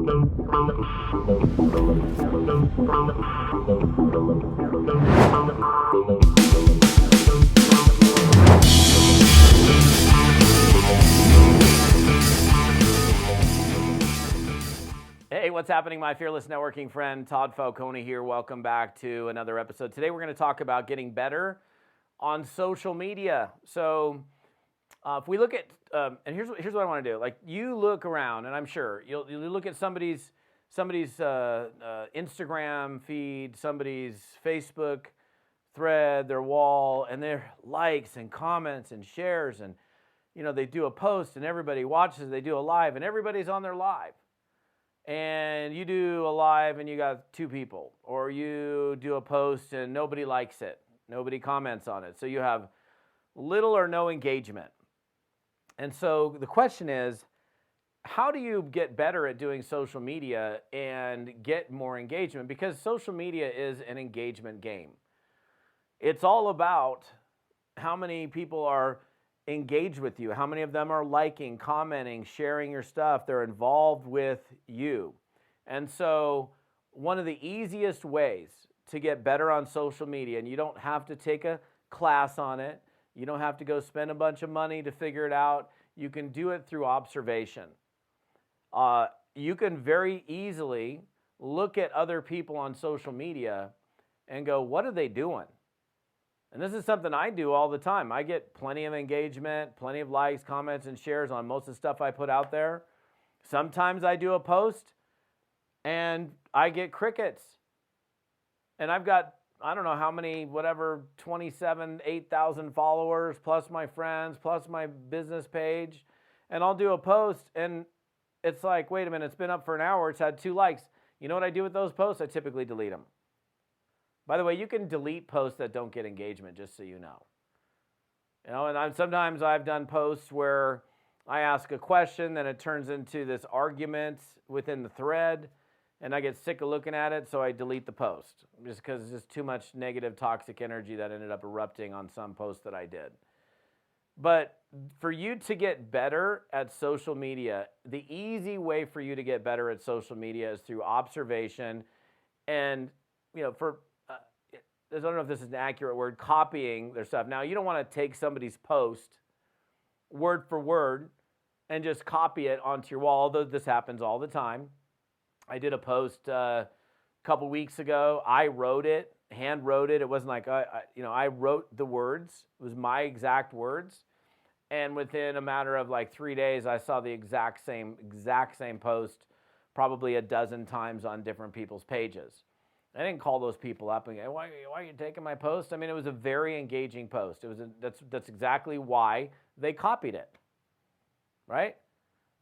Hey, what's happening, my fearless networking friend? Todd Falcone here. Welcome back to another episode. Today we're going to talk about getting better on social media. So if we look at, and here's what I want to do. Like, you look around, and I'm sure you look at somebody's Instagram feed, somebody's Facebook thread, their wall, and their likes and comments and shares, and they do a post and everybody watches. They do a live and everybody's on their live. And you do a live and you got 2 people, or you do a post and nobody likes it, nobody comments on it. So you have little or no engagement. And so the question is, how do you get better at doing social media and get more engagement? Because social media is an engagement game. It's all about how many people are engaged with you, how many of them are liking, commenting, sharing your stuff. They're involved with you. And so one of the easiest ways to get better on social media, and you don't have to take a class on it, you don't have to go spend a bunch of money to figure it out, you can do it through observation. You can very easily look at other people on social media and go, what are they doing? And this is something I do all the time. I get plenty of engagement, plenty of likes, comments, and shares on most of the stuff I put out there. Sometimes I do a post and I get crickets. And I've got, I don't know how many, 8,000 followers, plus my friends, plus my business page. And I'll do a post and it's like, wait a minute, it's been up for an hour, it's had 2 likes. You know what I do with those posts? I typically delete them. By the way, you can delete posts that don't get engagement, just so you know. And sometimes I've done posts where I ask a question, then it turns into this argument within the thread, and I get sick of looking at it, so I delete the post, just because it's just too much negative, toxic energy that ended up erupting on some post that I did. But for you to get better at social media, the easy way for you to get better at social media is through observation and, I don't know if this is an accurate word, copying their stuff. Now, you don't want to take somebody's post word for word and just copy it onto your wall, although this happens all the time. I did a post a couple weeks ago. I wrote it, hand wrote it. It wasn't like, I wrote the words. It was my exact words. And within a matter of like 3 days, I saw the exact same post probably a dozen times on different people's pages. I didn't call those people up and go, why are you taking my post? I mean, it was a very engaging post. That's exactly why they copied it, right?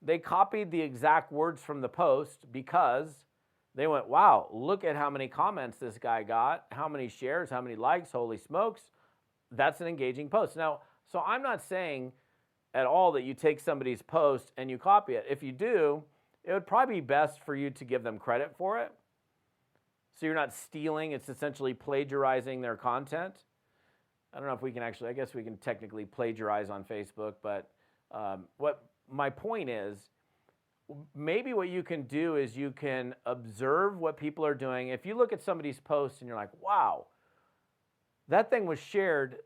They copied the exact words from the post because they went, wow, look at how many comments this guy got, how many shares, how many likes, holy smokes. That's an engaging post. Now, so I'm not saying at all that you take somebody's post and you copy it. If you do, it would probably be best for you to give them credit for it. So you're not stealing, it's essentially plagiarizing their content. I don't know if we can actually, I guess we can technically plagiarize on Facebook, but what my point is, maybe what you can do is you can observe what people are doing. If you look at somebody's post and you're like, wow, that thing was shared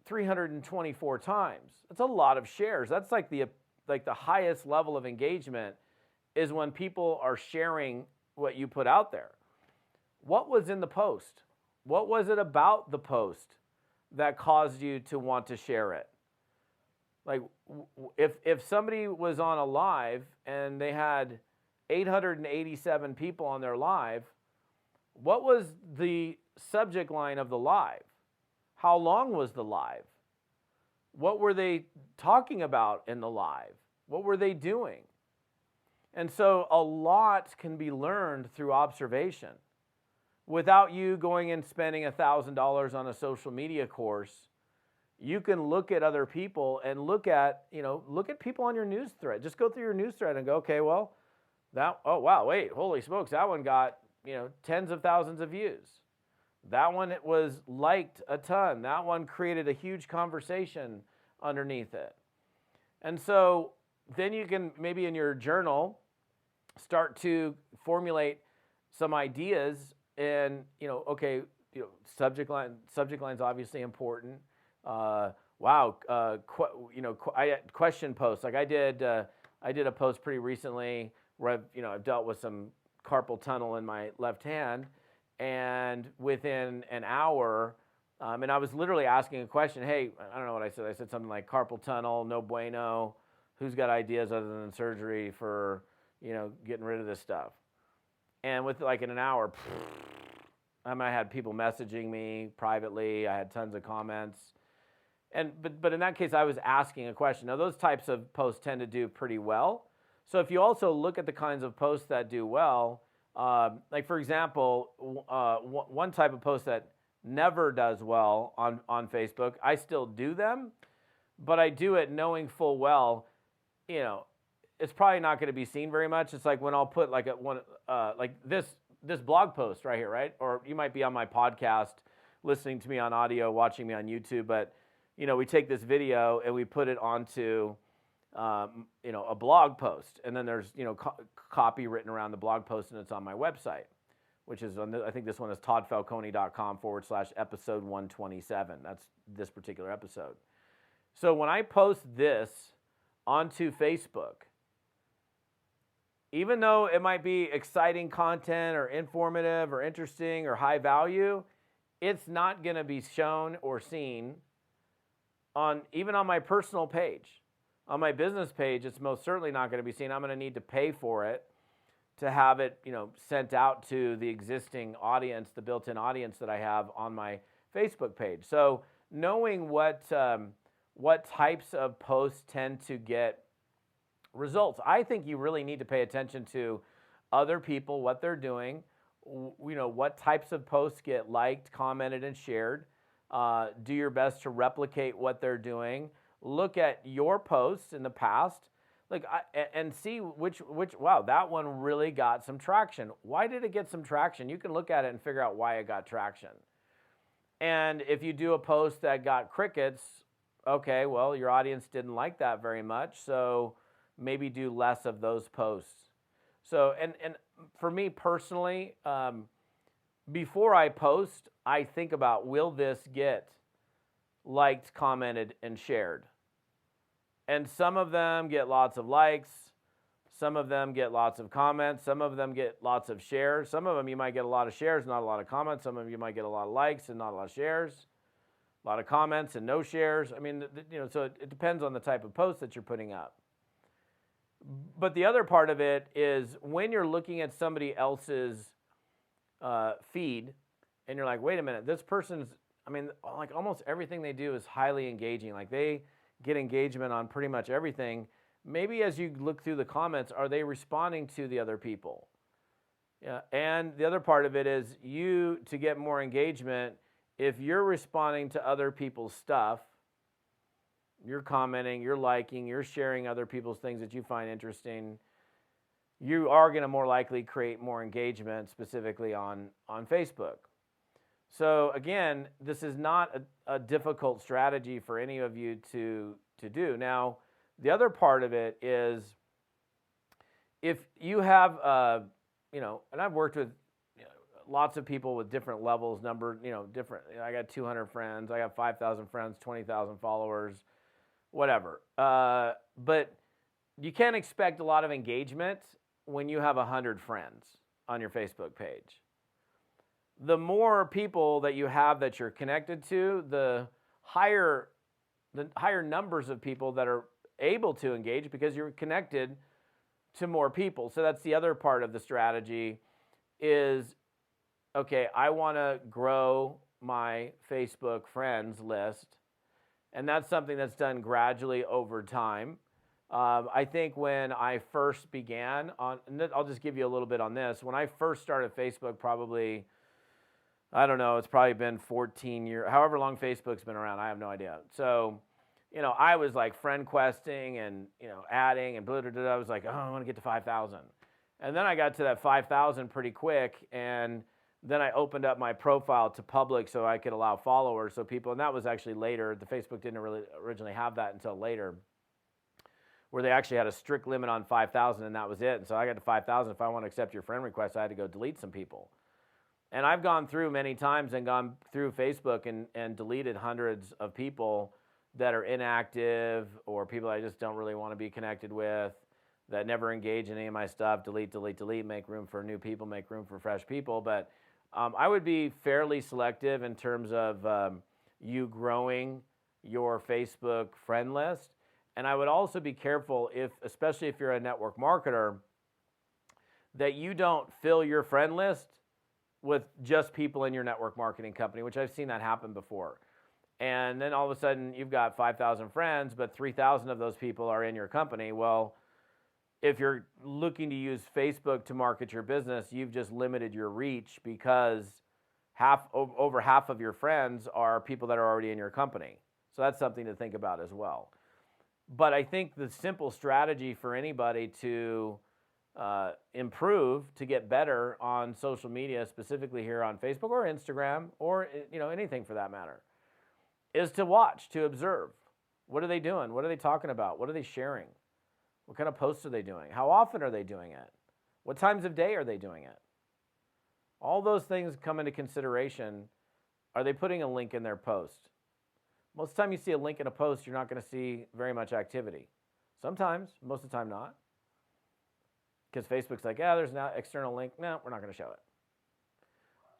324 times. That's a lot of shares. That's like the highest level of engagement is when people are sharing what you put out there. What was in the post? What was it about the post that caused you to want to share it? Like, if somebody was on a live and they had 887 people on their live, what was the subject line of the live? How long was the live? What were they talking about in the live? What were they doing? And so a lot can be learned through observation. Without you going and spending $1,000 on a social media course, you can look at other people and look at people on your news thread. Just go through your news thread and go, okay, well, holy smokes, that one got, tens of thousands of views. That one, it was liked a ton. That one created a huge conversation underneath it. And so then you can maybe in your journal start to formulate some ideas and, okay, subject line's obviously important. Question posts. Like I did a post pretty recently where I've dealt with some carpal tunnel in my left hand, and within an hour, and I was literally asking a question. Hey, I don't know what I said. I said something like carpal tunnel, no bueno. Who's got ideas other than surgery for, getting rid of this stuff? And with like in an hour, I had people messaging me privately. I had tons of comments. But in that case, I was asking a question. Now, those types of posts tend to do pretty well. So if you also look at the kinds of posts that do well, like for example, one type of post that never does well on Facebook, I still do them, but I do it knowing full well, it's probably not going to be seen very much. It's like when I'll put like this blog post right here, right? Or you might be on my podcast, listening to me on audio, watching me on YouTube, but we take this video and we put it onto, a blog post, and then there's, copy written around the blog post, and it's on my website, which is I think this one is toddfalcone.com/episode 127. That's this particular episode. So when I post this onto Facebook, even though it might be exciting content or informative or interesting or high value, it's not going to be shown or seen even on my personal page. On my business page, it's most certainly not going to be seen. I'm going to need to pay for it to have it, sent out to the existing audience, the built-in audience that I have on my Facebook page. So knowing what types of posts tend to get results, I think you really need to pay attention to other people, what they're doing, what types of posts get liked, commented, and shared. Do your best to replicate what they're doing. Look at your posts in the past, and see which wow, that one really got some traction. Why did it get some traction? You can look at it and figure out why it got traction. And if you do a post that got crickets, okay, well, your audience didn't like that very much, so maybe do less of those posts. So, and for me personally, before I post, I think about, will this get liked, commented, and shared? And some of them get lots of likes, some of them get lots of comments, some of them get lots of shares. Some of them you might get a lot of shares, not a lot of comments. Some of them you might get a lot of likes and not a lot of shares, a lot of comments and no shares. I mean, so it depends on the type of post that you're putting up. But the other part of it is when you're looking at somebody else's feed and you're like, wait a minute, this person's, like almost everything they do is highly engaging. Like they get engagement on pretty much everything. Maybe as you look through the comments, are they responding to the other people? Yeah. And the other part of it is to get more engagement, if you're responding to other people's stuff, you're commenting, you're liking, you're sharing other people's things that you find interesting, you are going to more likely create more engagement, specifically on Facebook. So again, this is not a difficult strategy for any of you to do. Now, the other part of it is if you have, and I've worked with lots of people with different levels, different. I got 200 friends, I got 5,000 friends, 20,000 followers, whatever. But you can't expect a lot of engagement when you have 100 friends on your Facebook page. The more people that you have that you're connected to, the higher numbers of people that are able to engage because you're connected to more people. So that's the other part of the strategy is, okay, I want to grow my Facebook friends list. And that's something that's done gradually over time. I think when I first began I'll just give you a little bit on this. When I first started Facebook, probably, I don't know, it's probably been 14 years, however long Facebook's been around, I have no idea. So, I was like friend questing and, adding and blah, blah, blah. I was like, oh, I want to get to 5,000. And then I got to that 5,000 pretty quick. And then I opened up my profile to public so I could allow followers. So people, and that was actually later. The Facebook didn't really originally have that until later. where they actually had a strict limit on 5,000 and that was it. And so I got to 5,000. If I want to accept your friend request, I had to go delete some people. And I've gone through many times and gone through Facebook and deleted hundreds of people that are inactive or people I just don't really want to be connected with, that never engage in any of my stuff. Delete, delete, delete, make room for new people, make room for fresh people. But I would be fairly selective in terms of you growing your Facebook friend list. And I would also be careful, especially if you're a network marketer, that you don't fill your friend list with just people in your network marketing company, which I've seen that happen before. And then all of a sudden you've got 5,000 friends, but 3,000 of those people are in your company. Well, if you're looking to use Facebook to market your business, you've just limited your reach because over half of your friends are people that are already in your company. So that's something to think about as well. But I think the simple strategy for anybody to improve, to get better on social media, specifically here on Facebook or Instagram or anything for that matter, is to watch, to observe. What are they doing? What are they talking about? What are they sharing? What kind of posts are they doing? How often are they doing it? What times of day are they doing it? All those things come into consideration. Are they putting a link in their post? Most of the time you see a link in a post, you're not going to see very much activity. Sometimes, most of the time not. Because Facebook's like, there's an external link. No, we're not going to show it.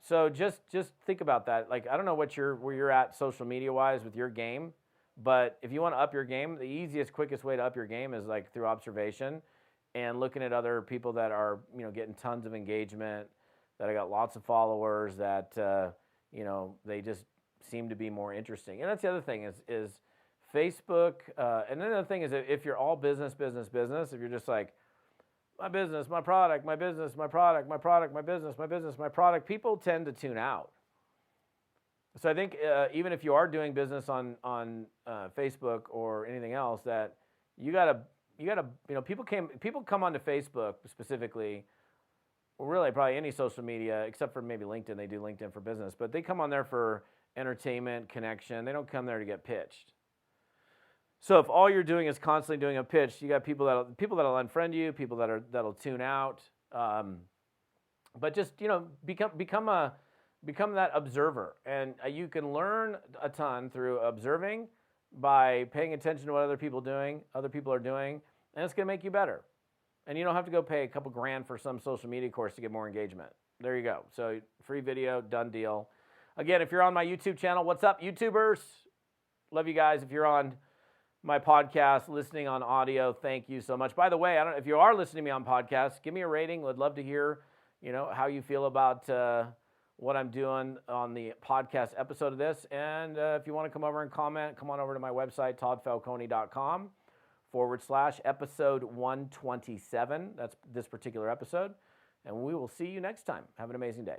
So just think about that. Like, I don't know where you're at social media wise with your game, but if you want to up your game, the easiest, quickest way to up your game is like through observation and looking at other people that are, getting tons of engagement, that I got lots of followers, that they just seem to be more interesting. And that's the other thing is Facebook. And then the other thing is if you're all business, if you're just like, my business, my product, my business, my product, my product, my business, my business, my product, people tend to tune out. So I think even if you are doing business on Facebook or anything else, that you gotta people come onto Facebook specifically, or really probably any social media except for maybe LinkedIn. They do LinkedIn for business, but they come on there for entertainment, connection. They don't come there to get pitched. So if all you're doing is constantly doing a pitch, you got people that'll unfriend you, people that'll tune out. But just become that observer, and you can learn a ton through observing by paying attention to what other people are doing, and it's going to make you better. And you don't have to go pay a couple grand for some social media course to get more engagement. There you go. So free video, done deal. Again, if you're on my YouTube channel, what's up, YouTubers? Love you guys. If you're on my podcast, listening on audio, thank you so much. By the way, if you are listening to me on podcasts, give me a rating. Would love to hear, how you feel about what I'm doing on the podcast episode of this. And if you want to come over and comment, come on over to my website, toddfalcone.com/episode 127. That's this particular episode. And we will see you next time. Have an amazing day.